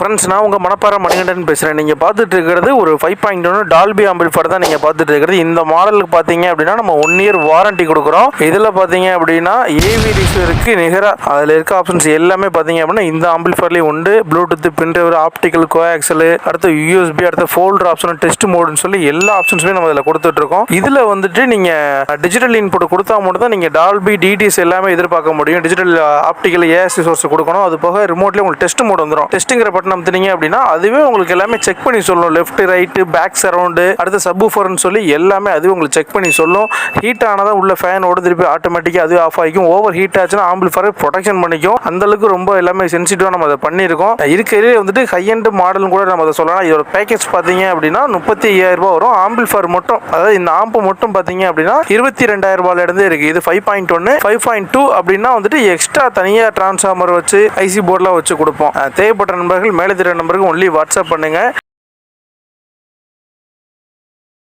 Friends, நான் உங்கள் மணப்பாறை மணிகண்டன் பேசுகிறேன். நீங்கள் பார்த்துட்டு இருக்கிறது ஒரு 5.1 டால்பி ஆம்பிளிஃபையர் தான் நீங்கள் பார்த்துட்டு இருக்கிறது. இந்த மாடலுக்கு பார்த்தீங்க அப்படின்னா நம்ம 1 இயர் வாரண்டி கொடுக்குறோம். இதில் பார்த்தீங்க அப்படின்னா ஏவி ரிசீவருக்கு நிகராக அதில் இருக்க ஆப்ஷன்ஸ் எல்லாமே பார்த்தீங்க அப்படின்னா இந்த ஆம்பிளிஃபையர்லேயும் உண்டு. ப்ளூடூத், பின்ட்ரைவர், ஆப்டிக்கல், கோஆக்சல், அடுத்து யூஎஸ்பி, அடுத்த ஃபோல்டர் ஆப்ஷன், டெஸ்ட் மோடுன்னு சொல்லி எல்லா ஆப்ஷன்ஸுமே நம்ம இதில் கொடுத்துட்ருக்கோம். இதில் வந்துட்டு நீங்கள் டிஜிட்டல் இன்புட் கொடுத்தா மட்டும் தான் நீங்கள் டால்பி டிடிஎஸ் எல்லாமே எதிர்பார்க்க முடியும். டிஜிட்டல் ஆப்டிக்கல் ஏஎஸ்சி சோர்ஸ் கொடுக்கணும். அது போக ரிமோட்லேயே உங்களுக்கு டெஸ்ட் மோட் வந்துடும். டெஸ்ட்டுங்கிற பட்டன் அமுத்துனீங்க அப்படின்னா அதுவே உங்களுக்கு எல்லாமே செக் பண்ணி சொல்லும். லெஃப்ட், ரைட்டு, பேக் சரவுண்டு, அடுத்து சப்வூஃபர்னு சொல்லி எல்லாமே அதுவே உங்களுக்கு செக் பண்ணி சொல்லும். ஹீட் ஆனதான் உள்ள ஃபேன் ஓட திருப்பி ஆட்டோமேட்டிக்காக அதுவே ஆஃப் ஆகிக்கும். ஓவர் ஹீட் ஆச்சுன்னா ஆம்பிளிஃபையர் ப்ரொடெக்ஷன் பண்ணிக்கும். அந்த அளவுக்கு ரொம்ப எல்லாமே சென்சிட்டிவாக நம்ம அதை பண்ணியிருக்கோம். இருக்கிறதே வந்துட்டு ஹை எண்ட் மாடலும் கூட நம்ம அதை சொல்லலாம். இதோட பேக்கேஜ் பார்த்தீங்க அப்படின்னா 35,000 ரூபா வரும். ஆம்பிளிஃபையர் மட்டும், அதாவது இந்த ஆம்பு மட்டும் பார்த்தீங்க அப்படின்னா 22,000 ரூபாயில இருந்தே இருக்கு. இது 5.1, 5.2 அப்படின்னா வந்துட்டு எக்ஸ்ட்ரா தனியாக டிரான்ஸ்ஃபார்மர் வச்சு ஐசி போர்டெலாம் வச்சு கொடுப்போம். தேவைப்பட்ட நண்பர்கள் மேலே தெரிய நம்பருக்கு ஒன்லி வாட்ஸ்அப் பண்ணுங்க.